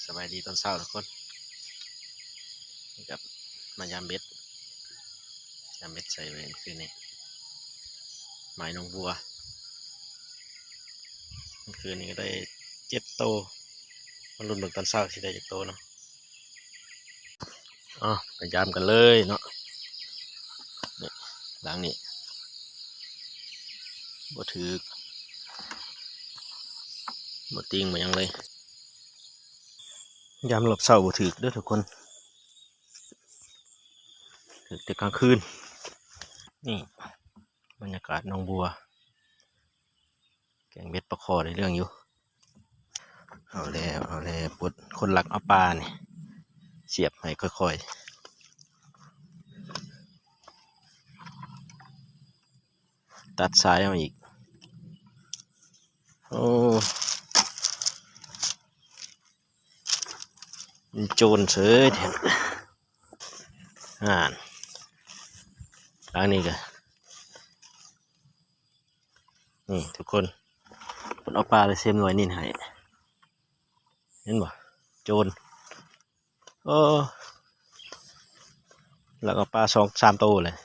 สบายดีตอนเช้าทุกคนกับมายามเบ็ดใส่ไว้คืนนี้หมายน้องบัวคืนนี้ก็ได้7 โตมันรุ่นเบิ่งตอนเช้าสิได้7 โตเนาะไปยามกันเลยเนาะนี่หลังนี้บ่ถือบ่ติงบ่ยังเลยยามหลบเช้าบ่ถือเด้อทุกคนถือแต่กลางคืนนี่บรรยากาศน้องบัวแกงเบ็ดปลาคอได้เรื่องอยู่เอาแล้วปวดคนหลักเอาปลาเนี่ยเสียบให้ค่อยๆตัดสายเอาอีกโอ้มันโจรเสยแทนทางนี้กันนี่ทุกคนเอาปลาเลยเซมหน่วยนี่ให้เห็นบ่โจรแล้วก็ปลา2-3 โตเลย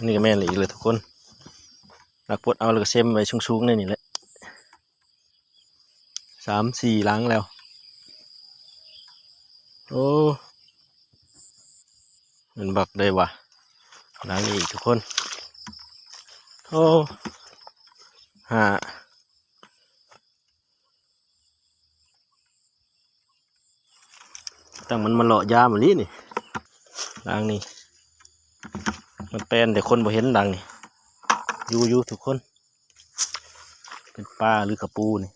นี่ก็แม่นเลยอีกเลยทุกคนหลักปลดเอาเลยเซมไว้สูงๆนี่แหละ3-4ล้างแล้วมันบักได้ว่ะล้างอีกทุกคนตั้งมันมาเลาะยาหมดนี่ล้างนี่มันเป็นแต่คนบ่เห็นดังนี่อยู่ทุกคนเป็นปลาหรือกระปูนี่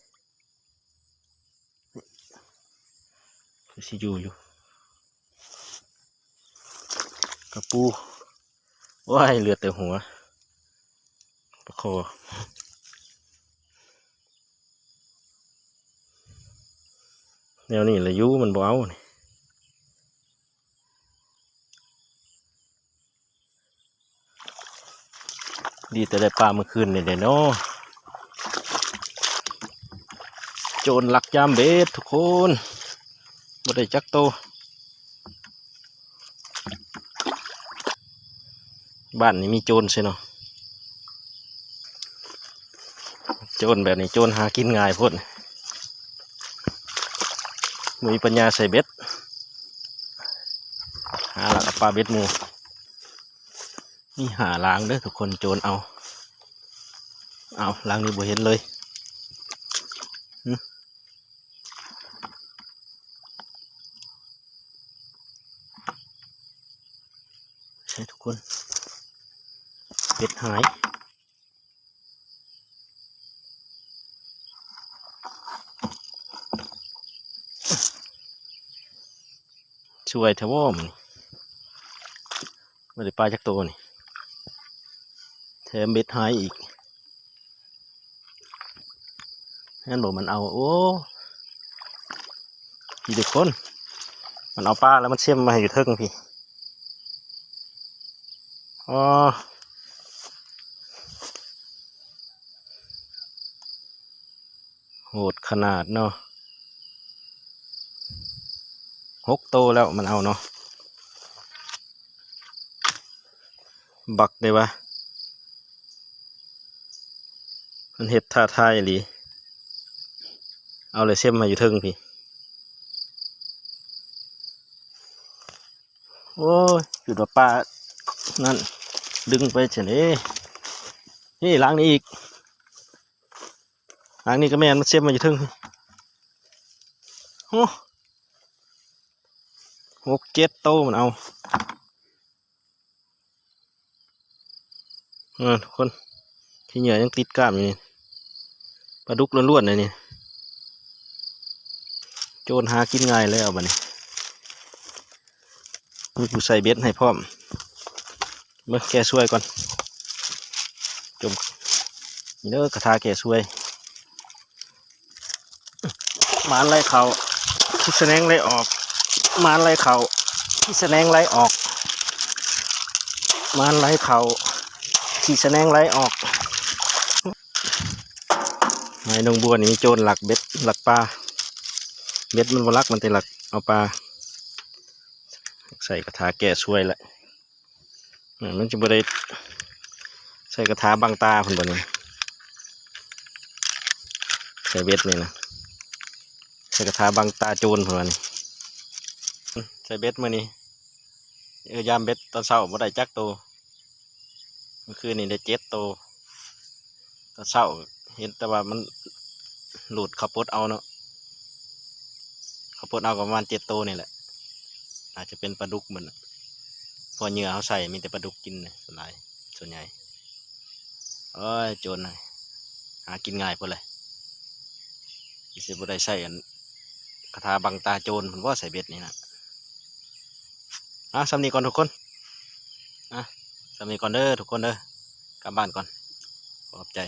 คือสิอยู่กระปูว้ายเหลือแต่หัวปลาคอแนวนี้ละมันบ่เอานี่ดีแต่ได้ปลาเมื่อคืนนี่เด้เนาะโจรลักยามเบ็ดทุกคนบ่ได้จักโตบ้านนี้มีโจรใช่เนาะโจรแบบนี้โจรหากินง่ายพุ่นมีปัญญาใส่เบ็ดหาหลักปลาเบ็ดหมูนี่หาล้างเด้อทุกคนโจรเอาล้างนี้บ่เห็นเลยใช่ทุกคนเบ็ดหายช่วยเทวอมไม่ได้ปลาจักตัวนี่แถมเบ็ดหายอีกงั้นบอกมันเอาพี่ทุกคนมันเอาปลาแล้วมันเชื่อมมาให้อยู่เทิงพี่โหดขนาดเนาะ6 โตแล้วมันเอาเนาะบักได้ปะมันเห็ดท่าทายหรือเอาเลยเชื่อมมาอยู่เทิงพี่จุดว่าปลานั่นดึงไปเฉยนี่ล้างนี้อีกล้างนี้ก็แม่นมันเชื่อมมาอยู่เทิง6-7 โตมันเอาทุกคนที่เหยื่อยังติดกล้ามอยู่นี่ปลาดุกล้วนๆเลยนี่โจรหากินง่ายแล้วบัดนี้มีผู้ใส่เบ็ดให้พร้อมเมื่อแกช่วยก่อนจมนี่เด้อกระทาแกช่วยมานไล่เขาที่แสดงไล่ออกมานไล่เขาที่แสดงไล่ออกมานไล่เขาที่แสดงไล่ออก ไม้นงบัวนี่มีโจรหลักเบ็ดหลักปลาเบ็ดมันบ่ลักมันแต่หลักเอาปลาใส่กระถาแก่ช่วยแหละมันจะบ่ได้ใส่กระถาบังตาเพิ่นบ่นี่ใส่เบ็ดนี่นะใส่กระถาบังตาโจรเพิ่นว่านี่ใส่เบ็ดมื้อนี้ยามเบ็ดตอนเช้าบ่ได้จักโตเมื่อคืนนี่ได้7 โตตอนเช้าเห็นแต่ว่ามันหลุดขับปดเอาเนาะขับปดเอาประมาณ7 โตนี่แหละอาจจะเป็นปลาดุกเหมือนพอเหยื่อเขาใส่มีแต่ปลาดุกกินนะส่วนใหญ่เอ้ยโจรนะหากินง่ายพอเลยสิบ่ได้ใส่กันคาถาบังตาโจรผมว่าใส่เบ็ดนี่นะสำนีก่อนทุกคนสำนีก่อนเด้อทุกคนเด้อกลับบ้านก่อนขอบใจ